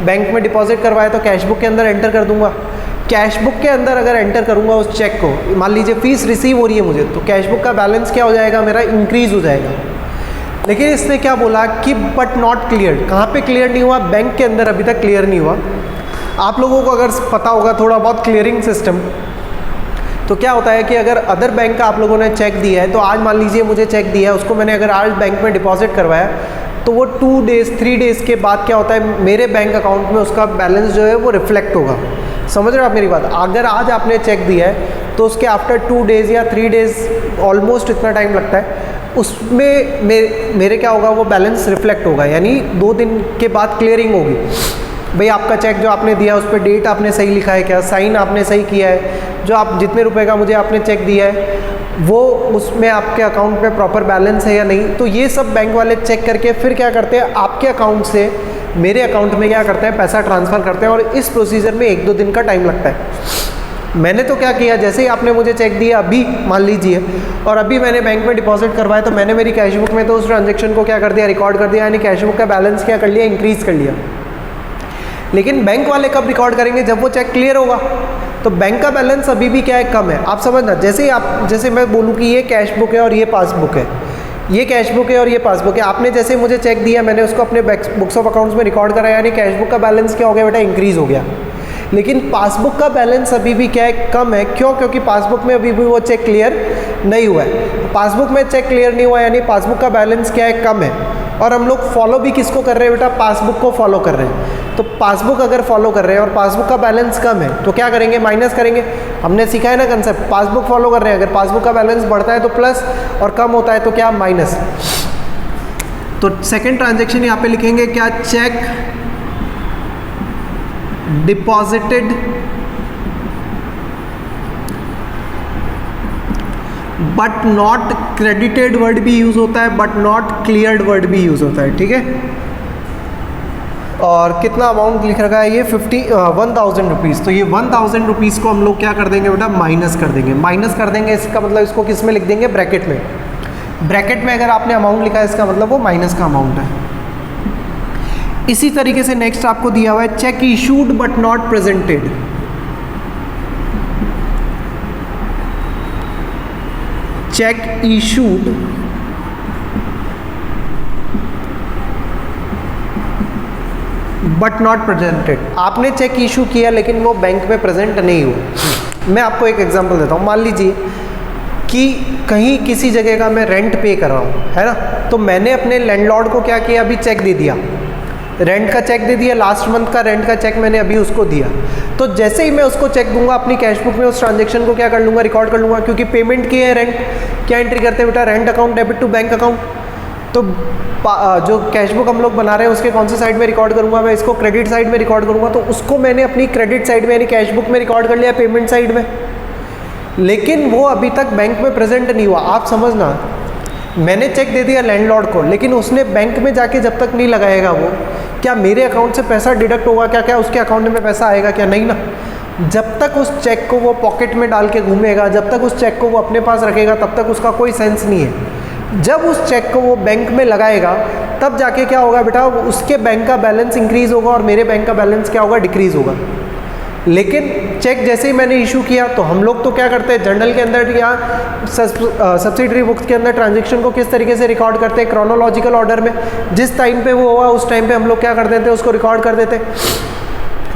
बैंक में डिपॉजिट करवाया तो कैश बुक के अंदर एंटर कर दूंगा। कैश बुक के अंदर अगर एंटर करूंगा उस चेक को, मान लीजिए फ़ीस रिसीव हो रही है मुझे, तो कैश बुक का बैलेंस क्या हो जाएगा, मेरा इंक्रीज़ हो जाएगा। लेकिन इसने क्या बोला कि बट नॉट क्लियर। कहाँ पे क्लियर नहीं हुआ, बैंक के अंदर अभी तक क्लियर नहीं हुआ। आप लोगों को अगर पता होगा थोड़ा बहुत क्लियरिंग सिस्टम, तो क्या होता है कि अगर अदर बैंक का आप लोगों ने चेक दिया है, तो आज मान लीजिए मुझे चेक दिया है, उसको मैंने अगर आज बैंक में डिपॉजिट करवाया तो वो 2 डेज़ 3 डेज़ के बाद क्या होता है, मेरे बैंक अकाउंट में उसका बैलेंस जो है वो रिफ्लेक्ट होगा। समझ रहे हो आप मेरी बात। अगर आज आपने चेक दिया है तो उसके आफ्टर 2 डेज़ या 3 डेज़, ऑलमोस्ट इतना टाइम लगता है, उसमें मेरे क्या होगा, वो बैलेंस रिफ्लेक्ट होगा, यानी 2 दिन के बाद क्लियरिंग होगी। भाई आपका चेक जो आपने दिया उस पर डेट आपने सही लिखा है क्या, साइन आपने सही किया है, जो आप जितने रुपए का मुझे आपने चेक दिया है वो उसमें आपके अकाउंट में प्रॉपर बैलेंस है या नहीं। तो ये सब बैंक वाले चेक करके फिर क्या करते हैं, आपके अकाउंट से मेरे अकाउंट में क्या करते हैं, पैसा ट्रांसफ़र करते हैं, और इस प्रोसीजर में 1-2 दिन का टाइम लगता है। मैंने तो क्या किया, जैसे ही आपने मुझे चेक दिया अभी मान लीजिए, और अभी मैंने बैंक में डिपॉजिट करवाया, तो मैंने मेरी कैश बुक में तो उस ट्रांजेक्शन को क्या कर दिया, रिकॉर्ड कर दिया, यानी कैश बुक का बैलेंस क्या कर लिया, इंक्रीज़ कर लिया। लेकिन बैंक वाले कब रिकॉर्ड करेंगे? जब वो चेक क्लियर होगा। तो बैंक का बैलेंस अभी भी क्या है? कम है। आप समझना, जैसे मैं बोलूँ कि ये कैश बुक है और ये पासबुक है, ये कैश बुक है और ये पासबुक है, आपने जैसे मुझे चेक दिया, मैंने उसको अपने बुक्स ऑफ अकाउंट्स में रिकॉर्ड करा, यानी कैश बुक का बैलेंस क्या हो गया बेटा? इंक्रीज हो गया। लेकिन पासबुक का बैलेंस अभी भी क्या है? कम है। क्यों? क्योंकि पासबुक में अभी भी वो चेक क्लियर नहीं हुआ है। पासबुक में चेक क्लियर नहीं हुआ यानी पासबुक का बैलेंस क्या है? कम है। और हम लोग फॉलो भी किसको कर रहे हैं बेटा? पासबुक को फॉलो कर रहे हैं। तो पासबुक अगर फॉलो कर रहे हैं और पासबुक का बैलेंस कम है तो क्या करेंगे? माइनस करेंगे। हमने सीखा है ना कंसेप्ट, पासबुक फॉलो कर रहे हैं, अगर पासबुक का बैलेंस बढ़ता है तो प्लस और कम होता है तो क्या? माइनस। तो सेकेंड ट्रांजेक्शन यहाँ पे लिखेंगे क्या? Check deposited but not credited word भी यूज होता है, बट नॉट क्लियर्ड वर्ड भी यूज होता है, ठीक है। और कितना अमाउंट लिख रखा है? ये 1000 रुपीज़। तो ये 1000 रुपीज़ को हम लोग क्या कर देंगे बेटा? माइनस कर देंगे। माइनस कर देंगे इसका मतलब इसको किस में लिख देंगे? ब्रैकेट में। ब्रैकेट में अगर आपने अमाउंट लिखा है इसका मतलब वो माइनस का अमाउंट है। इसी तरीके से नेक्स्ट आपको दिया हुआ है check issued but not presented. Check issued but not presented. आपने चेक इशू किया लेकिन वो बैंक में प्रेजेंट नहीं हुआ। मैं आपको एक एग्जांपल देता हूँ। मान लीजिए कि कहीं किसी जगह का मैं रेंट पे कर रहा हूँ, है ना, तो मैंने अपने लैंडलॉर्ड को क्या किया? अभी चेक दे दिया, रेंट का चेक दे दिया, लास्ट मंथ का रेंट का चेक मैंने अभी उसको दिया। तो जैसे ही मैं उसको चेक दूंगा अपनी कैश बुक में उस ट्रांजेक्शन को क्या कर लूँगा? रिकॉर्ड कर लूँगा, क्योंकि पेमेंट की है रेंट। क्या एंट्री करते हैं बेटा? Rent account debit to bank account. तो जो कैश बुक हम लोग बना रहे हैं उसके कौन से साइड में रिकॉर्ड करूँगा? मैं इसको क्रेडिट साइड में रिकॉर्ड करूँगा। तो उसको मैंने अपनी क्रेडिट साइड में यानी कैश बुक में रिकॉर्ड कर लिया, पेमेंट साइड में, लेकिन वो अभी तक बैंक में प्रेजेंट नहीं हुआ। आप समझना, मैंने चेक दे दिया लैंडलॉर्ड को, लेकिन उसने बैंक में जाके जब तक नहीं लगाएगा वो, क्या मेरे अकाउंट से पैसा डिडक्ट होगा? क्या उसके अकाउंट में पैसा आएगा? क्या नहीं ना। जब तक उस चेक को वो पॉकेट में डाल के घूमेगा, जब तक उस चेक को वो अपने पास रखेगा, तब तक उसका कोई सेंस नहीं है। जब उस चेक को वो बैंक में लगाएगा तब जाके क्या होगा बेटा? उसके बैंक का बैलेंस इंक्रीज होगा और मेरे बैंक का बैलेंस क्या होगा? डिक्रीज होगा। लेकिन चेक जैसे ही मैंने इशू किया तो हम लोग तो क्या करते हैं? जर्नल के अंदर या सब्सिडरी बुक्स के अंदर ट्रांजेक्शन को किस तरीके से रिकॉर्ड करते हैं? क्रोनोलॉजिकल ऑर्डर में। जिस टाइम पे वो हुआ उस टाइम पे हम लोग क्या कर देते हैं? उसको रिकॉर्ड कर देते हैं।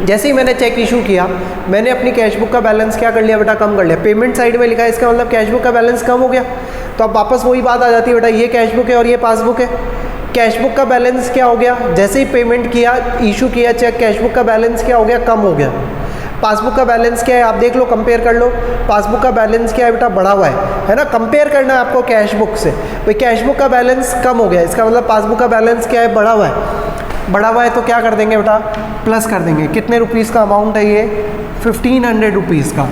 जैसे ही मैंने चेक इशू किया, मैंने अपनी कैश बुक का बैलेंस क्या कर लिया बेटा? कम कर लिया। पेमेंट साइड में लिखा है, इसका मतलब कैश बुक का बैलेंस कम हो गया। तो अब वापस वही बात आ जाती है बेटा, ये कैश बुक है और ये पासबुक है। कैश बुक का बैलेंस क्या हो गया? जैसे ही पेमेंट किया, इशू किया चेक, कैश बुक का बैलेंस क्या हो गया? कम हो गया। पासबुक का बैलेंस क्या है? आप देख लो, कंपेयर कर लो। पासबुक का बैलेंस क्या है बेटा? बढ़ा हुआ है ना। कंपेयर करना है आपको कैश बुक से। भाई कैश बुक का बैलेंस कम हो गया, इसका मतलब पासबुक का बैलेंस क्या है? बढ़ा हुआ है। बढ़ा हुआ है तो क्या कर देंगे बेटा? प्लस कर देंगे। कितने रुपीज़ का अमाउंट है ये? 1500 रुपीज़ का।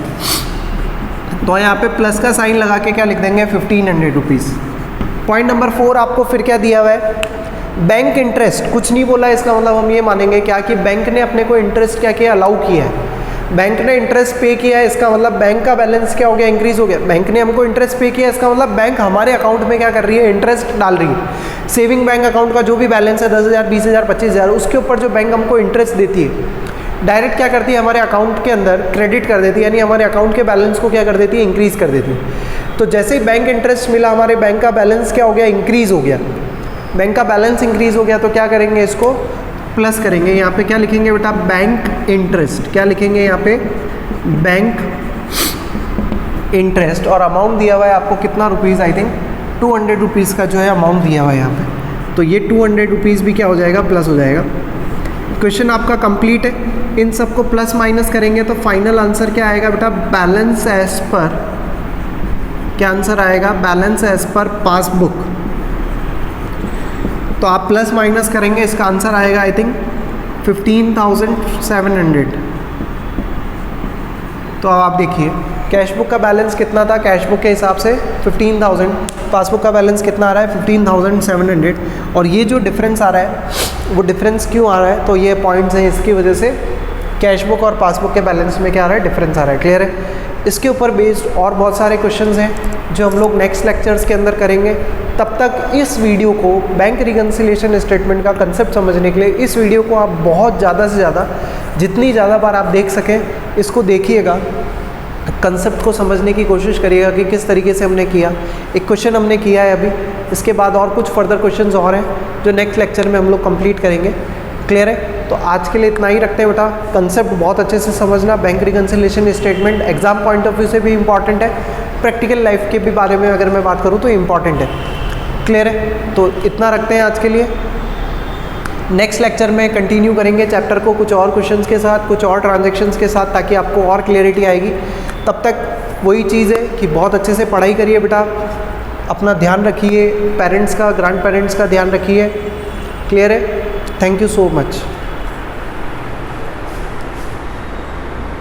तो यहाँ पे प्लस का साइन लगा के क्या लिख देंगे? 1500 रुपीज़। पॉइंट नंबर 4 आपको फिर क्या दिया हुआ है? Bank interest. कुछ नहीं बोला है, इसका मतलब हम ये मानेंगे क्या कि बैंक ने अपने को इंटरेस्ट क्या किया? अलाउ किया है। बैंक ने इंटरेस्ट पे किया है, इसका मतलब बैंक का बैलेंस क्या हो गया? इंक्रीज हो गया। बैंक ने हमको इंटरेस्ट पे किया, इसका मतलब बैंक हमारे अकाउंट में क्या कर रही है? इंटरेस्ट डाल रही है। सेविंग बैंक अकाउंट का जो भी बैलेंस है 10,000, 20,000, 25,000, उसके ऊपर जो बैंक हमको इंटरेस्ट देती है, डायरेक्ट क्या करती है? हमारे अकाउंट के अंदर क्रेडिट कर देती है, यानी हमारे अकाउंट के बैलेंस को क्या कर देती है? इंक्रीज़ कर देती है। तो जैसे ही बैंक इंटरेस्ट मिला, हमारे बैंक का बैलेंस क्या हो गया? इंक्रीज़ हो गया। बैंक का बैलेंस इंक्रीज़ हो गया तो क्या करेंगे? इसको प्लस करेंगे। यहाँ पे क्या लिखेंगे बेटा? Bank interest. क्या लिखेंगे यहाँ पे? Bank interest. और अमाउंट दिया हुआ है आपको कितना रुपीज़? आई थिंक 200 रुपीज़ का जो है अमाउंट दिया हुआ है यहाँ पे। तो ये 200 रुपीज़ भी क्या हो जाएगा? प्लस हो जाएगा। क्वेश्चन आपका कंप्लीट है। इन सबको प्लस माइनस करेंगे तो फाइनल आंसर क्या आएगा बेटा? बैलेंस एज पर, क्या आंसर आएगा? Balance as per passbook. तो आप प्लस माइनस करेंगे, इसका आंसर आएगा आई थिंक 15,700। तो आप देखिए कैश बुक का बैलेंस कितना था? कैश बुक के हिसाब से 15,000। पासबुक का बैलेंस कितना आ रहा है? 15,700। और ये जो डिफरेंस आ रहा है वो डिफरेंस क्यों आ रहा है? तो ये पॉइंट्स हैं, इसकी वजह से कैश बुक और पासबुक के बैलेंस में क्या आ रहा है? डिफरेंस आ रहा है। क्लियर है? इसके ऊपर बेस्ड और बहुत सारे क्वेश्चंस हैं जो हम लोग नेक्स्ट लेक्चर्स के अंदर करेंगे। तब तक इस वीडियो को, बैंक रिकन्सिलिएशन स्टेटमेंट का कंसेप्ट समझने के लिए इस वीडियो को आप बहुत ज़्यादा से ज़्यादा जितनी ज़्यादा बार आप देख सकें इसको देखिएगा, कंसेप्ट को समझने की कोशिश करिएगा कि किस तरीके से हमने किया। एक क्वेश्चन हमने किया है अभी, इसके बाद और कुछ फर्दर क्वेश्चंस और हैं जो नेक्स्ट लेक्चर में हम लोग कंप्लीट करेंगे। क्लियर है? तो आज के लिए इतना ही रखते हैं बेटा। कंसेप्ट बहुत अच्छे से समझना, bank reconciliation statement exam point of view से भी इंपॉर्टेंट है, प्रैक्टिकल लाइफ के भी बारे में अगर मैं बात करूँ तो इम्पॉर्टेंट है। क्लियर है? तो इतना रखते हैं आज के लिए। नेक्स्ट लेक्चर में कंटिन्यू करेंगे चैप्टर को कुछ और क्वेश्चंस के साथ, कुछ और ट्रांजैक्शंस के साथ, ताकि आपको और क्लियरिटी आएगी। तब तक वही चीज़ है कि बहुत अच्छे से पढ़ाई करिए बेटा, अपना ध्यान रखिए, पेरेंट्स का, ग्रैंड पेरेंट्स का ध्यान रखिए। क्लियर है? Thank you so much.